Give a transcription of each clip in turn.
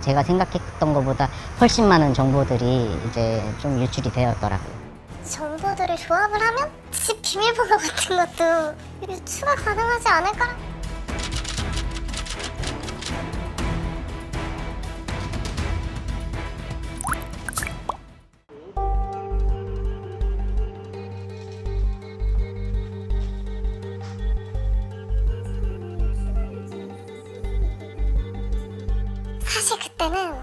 제가 생각했던 것보다 훨씬 많은 정보들이 이제 좀 유출이 되었더라고요. 정보들을 조합을 하면 집 비밀번호 같은 것도 유추가 가능하지 않을까? 사실 그때는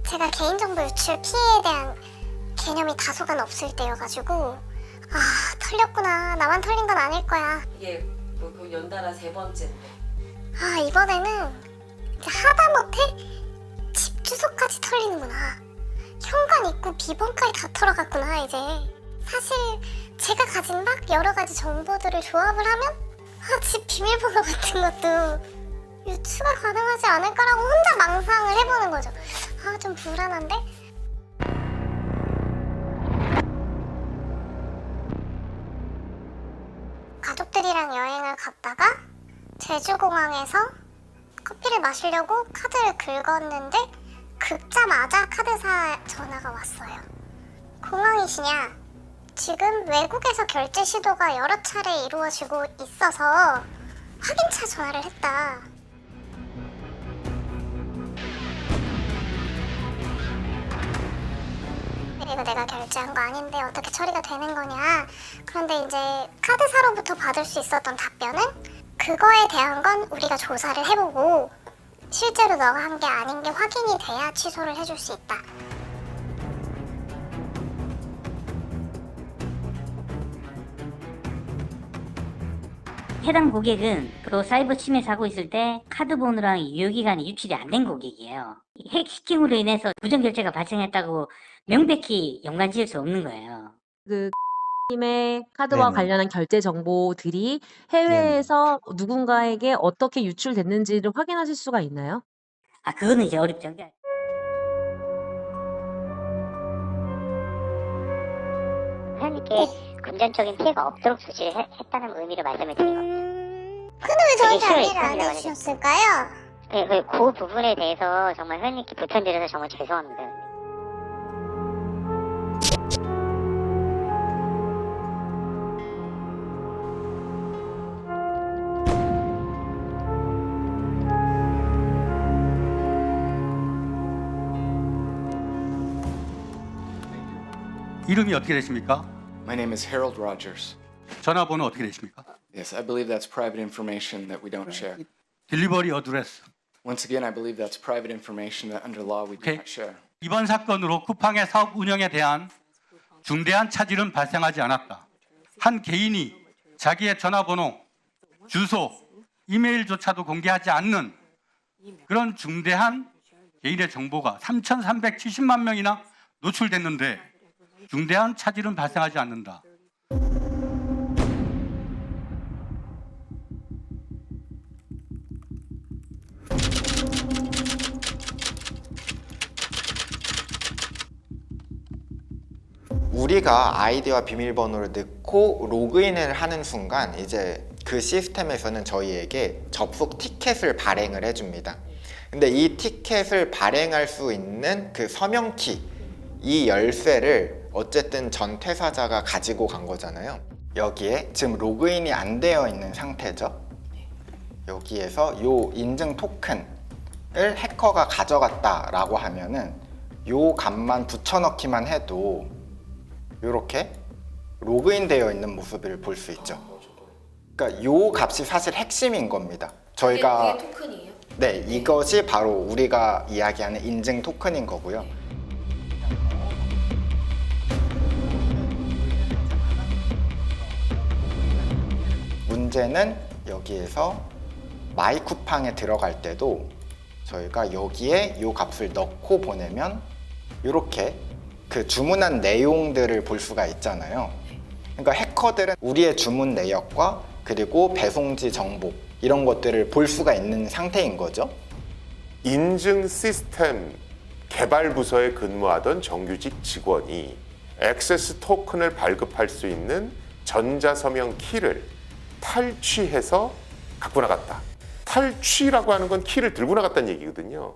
제가 개인정보 유출 피해에 대한 개념이 다소간 없을 때여가지고 아, 털렸구나. 나만 털린 건 아닐 거야. 이게 뭐 연달아 3번째인데. 아, 이번에는 이제 하다못해 집 주소까지 털리는구나. 현관 입구 비번까지 다 털어갔구나 이제. 사실 제가 가진 막 여러 가지 정보들을 조합을 하면 아, 집 비밀번호 같은 것도 유추가 가능하지 않을까라고 혼자 망상을 해보는 거죠. 아, 좀 불안한데? 가족들이랑 여행을 갔다가 제주공항에서 커피를 마시려고 카드를 긁었는데 긁자마자 카드사 전화가 왔어요. 공항이시냐? 지금 외국에서 결제 시도가 여러 차례 이루어지고 있어서 확인차 전화를 했다. 이거 내가 결제한 거 아닌데 어떻게 처리가 되는 거냐. 그런데 이제 카드사로부터 받을 수 있었던 답변은 그거에 대한 건 우리가 조사를 해보고 실제로 너가 한 게 아닌 게 확인이 돼야 취소를 해줄 수 있다. 해당 고객은 그 사이버 침해 사고 있을 때 카드 번호랑 유효기간이 유출이 안 된 고객이에요. 해킹으로 인해서 부정결제가 발생했다고 명백히 연관 지을 수 없는 거예요. 그 님의 카드와 네네. 관련한 결제 정보들이 해외에서 누군가에게 어떻게 유출됐는지를 확인하실 수가 있나요? 아, 그거는 이제 어렵죠. 그러니까 회원님께 금전적인 피해가 없도록 조치를 했다는 의미로 말씀을 드린 겁니다. 근데 왜 저한테 그게 안내를 안 실효 해주셨을까요? 그 부분에 대해서 정말 회원님께 불편드려서 정말 죄송합니다. 이름이 어떻게 되십니까? My name is Harold Rogers. 전화번호 어떻게 되십니까? Yes, I believe that's private information that we don't share. 딜리버리 어드레스. Once again, I believe that's private information that under law we do Okay. not share. 이번 사건으로 쿠팡의 사업 운영에 대한 중대한 차질은 발생하지 않았다. 한 개인이 자기의 전화번호, 주소, 이메일조차도 공개하지 않는 그런 중대한 개인의 정보가 3,370만 명이나 노출됐는데 중대한 차질은 발생하지 않는다. 우리가 아이디와 비밀번호를 넣고 로그인을 하는 순간 이제 그 시스템에서는 저희에게 접속 티켓을 발행을 해줍니다. 근데 이 티켓을 발행할 수 있는 그 서명키, 이 열쇠를 어쨌든 전 퇴사자가 가지고 간 거잖아요. 여기에 지금 로그인이 안 되어 있는 상태죠. 여기에서 요 인증 토큰을 해커가 가져갔다라고 하면은 요 값만 붙여넣기만 해도 이렇게 로그인 되어 있는 모습을 볼 수 있죠. 그러니까 요 값이 사실 핵심인 겁니다. 저희가 그게 토큰이에요? 네, 이것이 바로 우리가 이야기하는 인증 토큰인 거고요. 문제는 여기에서 마이 쿠팡에 들어갈 때도 저희가 여기에 요 값을 넣고 보내면 이렇게 그 주문한 내용들을 볼 수가 있잖아요. 그러니까 해커들은 우리의 주문 내역과 그리고 배송지 정보 이런 것들을 볼 수가 있는 상태인 거죠. 인증 시스템 개발 부서에 근무하던 정규직 직원이 액세스 토큰을 발급할 수 있는 전자서명 키를 탈취해서 갖고 나갔다. 탈취라고 하는 건 키를 들고 나갔다는 얘기거든요.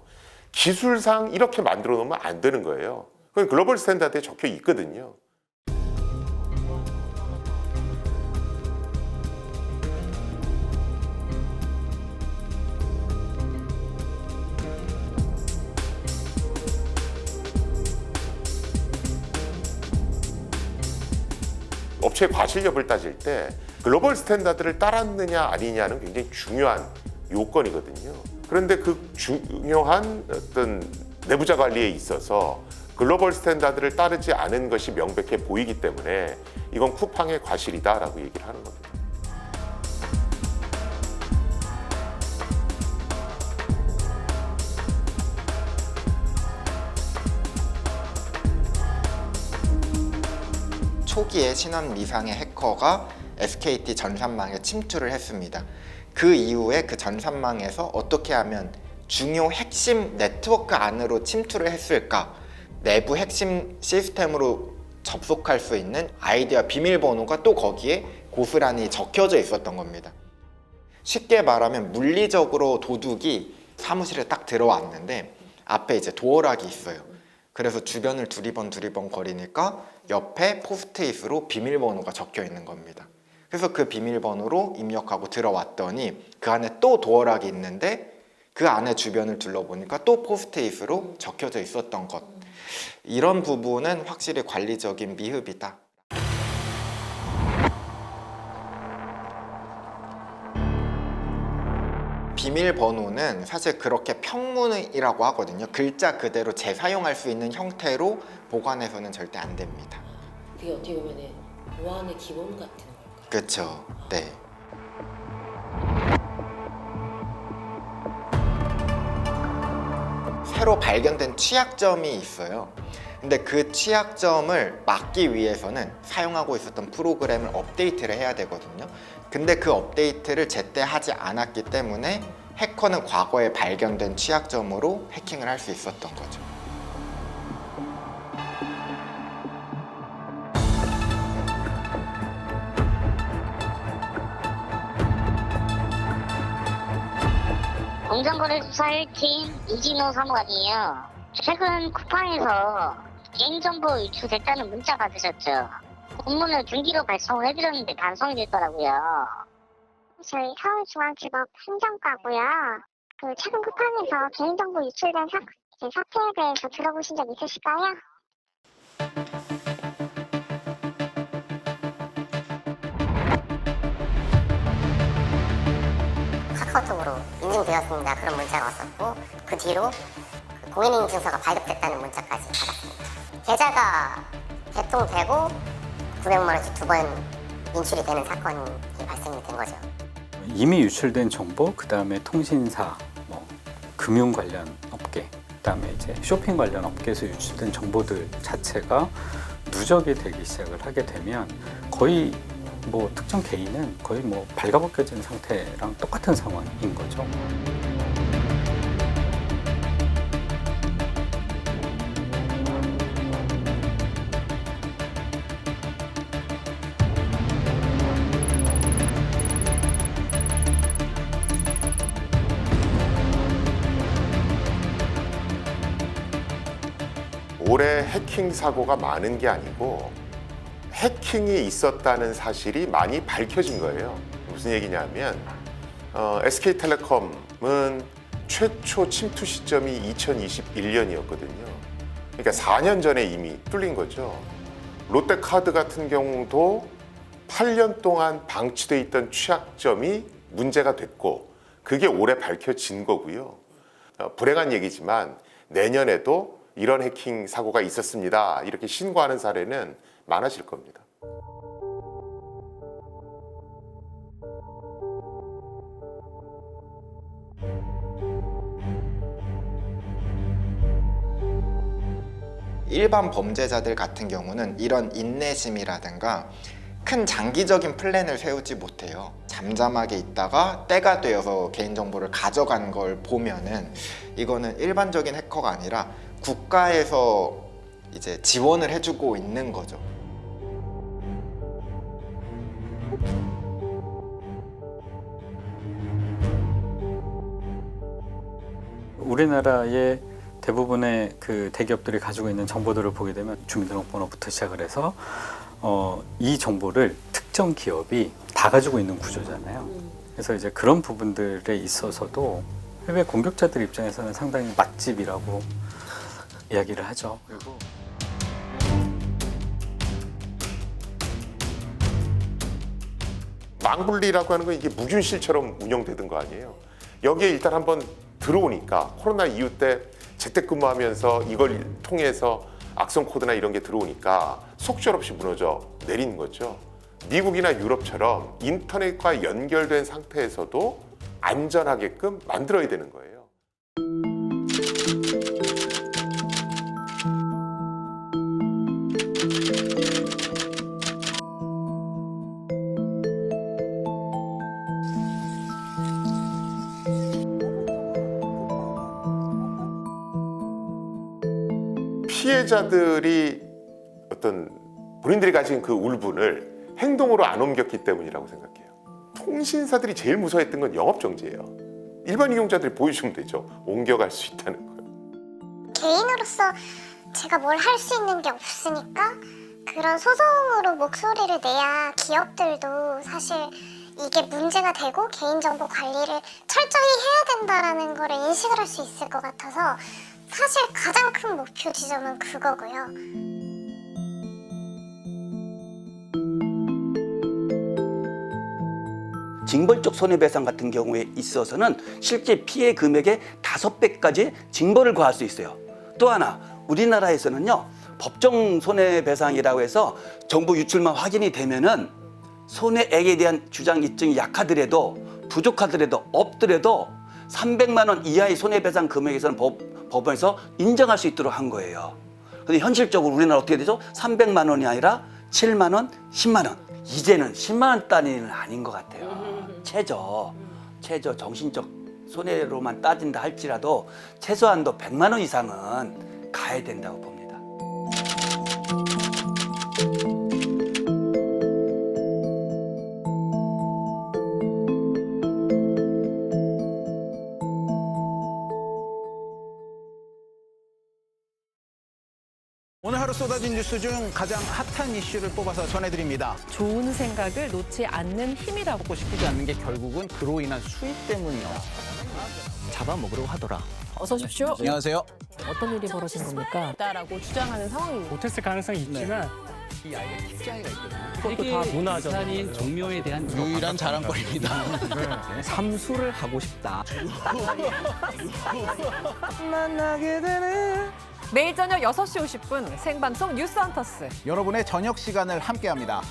기술상 이렇게 만들어 놓으면 안 되는 거예요. 그건 글로벌 스탠다드에 적혀 있거든요. 업체의 과실력을 따질 때 글로벌 스탠다드를 따랐느냐 아니냐는 굉장히 중요한 요건이거든요. 그런데 그 중요한 어떤 내부자 관리에 있어서 글로벌 스탠다드를 따르지 않은 것이 명백해 보이기 때문에 이건 쿠팡의 과실이다라고 얘기를 하는 겁니다. 초기에 신원 미상의 해커가 SKT 전산망에 침투를 했습니다. 그 이후에 그 전산망에서 어떻게 하면 중요 핵심 네트워크 안으로 침투를 했을까? 내부 핵심 시스템으로 접속할 수 있는 아이디와 비밀번호가 또 거기에 고스란히 적혀져 있었던 겁니다. 쉽게 말하면 물리적으로 도둑이 사무실에 딱 들어왔는데 앞에 이제 도어락이 있어요. 그래서 주변을 두리번 거리니까 옆에 포스트잇으로 비밀번호가 적혀 있는 겁니다. 그래서 그 비밀번호로 입력하고 들어왔더니 그 안에 또 도어락이 있는데 그 안에 주변을 둘러보니까 또 포스트잇으로 적혀져 있었던 것. 이런 부분은 확실히 관리적인 미흡이다. 비밀번호는 사실 그렇게 평문이라고 하거든요. 글자 그대로 재사용할 수 있는 형태로 보관해서는 절대 안 됩니다. 그게 어떻게 보면 보안의 기본 같은 걸까요? 그렇죠. 네. 새로 발견된 취약점이 있어요. 근데 그 취약점을 막기 위해서는 사용하고 있었던 프로그램을 업데이트를 해야 되거든요. 근데 그 업데이트를 제때 하지 않았기 때문에 해커는 과거에 발견된 취약점으로 해킹을 할 수 있었던 거죠. 공정거래수사 1팀 이진호 사무관이에요. 최근 쿠팡에서 개인정보 유출됐다는 문자 받으셨죠? 공문을 등기로 발송을 해드렸는데 반송이 됐더라고요. 저희 서울중앙지법 행정과고요. 그 최근 쿠팡에서 개인정보 유출된 사태에 대해서 들어보신 적 있으실까요? 카카오톡으로 인증되었습니다. 그런 문자가 왔었고 그 뒤로 공인인증서가 발급됐다는 문자까지 받았습니다. 계좌가 개통되고 900만 원씩 2번 인출이 되는 사건이 발생이 된 거죠. 이미 유출된 정보, 그 다음에 통신사, 금융 관련 업계, 그 다음에 이제 쇼핑 관련 업계에서 유출된 정보들 자체가 누적이 되기 시작을 하게 되면 거의 특정 개인은 거의 발가벗겨진 상태랑 똑같은 상황인 거죠. 올해 해킹 사고가 많은 게 아니고 해킹이 있었다는 사실이 많이 밝혀진 거예요. 무슨 얘기냐면 SK텔레콤은 최초 침투 시점이 2021년이었거든요. 그러니까 4년 전에 이미 뚫린 거죠. 롯데카드 같은 경우도 8년 동안 방치돼 있던 취약점이 문제가 됐고 그게 올해 밝혀진 거고요. 불행한 얘기지만 내년에도 이런 해킹 사고가 있었습니다. 이렇게 신고하는 사례는 많아질 겁니다. 일반 범죄자들 같은 경우는 이런 인내심이라든가 큰 장기적인 플랜을 세우지 못해요. 잠잠하게 있다가 때가 되어서 개인정보를 가져간 걸 보면은 이거는 일반적인 해커가 아니라 국가에서 이제 지원을 해주고 있는 거죠. 우리나라의 대부분의 그 대기업들이 가지고 있는 정보들을 보게 되면 주민등록번호부터 시작을 해서 이 정보를 특정 기업이 다 가지고 있는 구조잖아요. 그래서 이제 그런 부분들에 있어서도 해외 공격자들 입장에서는 상당히 맛집이라고 이야기를 하죠. 그리고 망불리라고 하는 건 이게 무균실처럼 운영되던 거 아니에요. 여기에 일단 한번 들어오니까 코로나 이후 때 재택근무하면서 이걸 통해서 악성 코드나 이런 게 들어오니까 속절없이 무너져 내리는 거죠. 미국이나 유럽처럼 인터넷과 연결된 상태에서도 안전하게끔 만들어야 되는 거예요. 피해자들이 어떤 본인들이 가진 그 울분을 행동으로 안 옮겼기 때문이라고 생각해요. 통신사들이 제일 무서워했던 건 영업정지예요. 일반 이용자들이 보여주면 되죠. 옮겨갈 수 있다는 걸. 개인으로서 제가 뭘 할 수 있는 게 없으니까 그런 소송으로 목소리를 내야 기업들도 사실 이게 문제가 되고 개인정보 관리를 철저히 해야 된다라는 거를 인식을 할 수 있을 것 같아서 사실 가장 큰 목표 지점은 그거고요. 징벌적 손해배상 같은 경우에 있어서는 실제 피해 금액의 5배까지 징벌을 과할 수 있어요. 또 하나 우리나라에서는요 법정 손해배상이라고 해서 정보 유출만 확인이 되면은 손해액에 대한 주장 입증이 약하더라도 부족하더라도 없더라도 300만 원 이하의 손해배상 금액에서는 법원에서 인정할 수 있도록 한 거예요. 근데 현실적으로 우리나라 어떻게 되죠? 300만 원이 아니라 7만 원, 10만 원. 이제는 10만 원 단위는 아닌 것 같아요. 최저 정신적 손해로만 따진다 할지라도 최소한도 100만 원 이상은 가야 된다고 봅니다. 오늘 하루 쏟아진 뉴스 중 가장 핫한 이슈를 뽑아서 전해드립니다. 좋은 생각을 놓지 않는 힘이라고. 먹고 싶지 않는 게 결국은 그로 인한 수익 때문이요. 잡아먹으려고 하더라. 어서 오십시오. 안녕하세요. 어떤 일이 벌어진 겁니까? 라고 주장하는 상황입니다. 못했을 가능성이 있지만 이 아이가 킥자이가 있거든요. 그것도 다 문화적인 종묘에 대한 유일한 자랑거리입니다. 삼수를 하고 싶다. 만나게 되는 매일 저녁 6시 50분 생방송 뉴스 헌터스. 여러분의 저녁 시간을 함께합니다.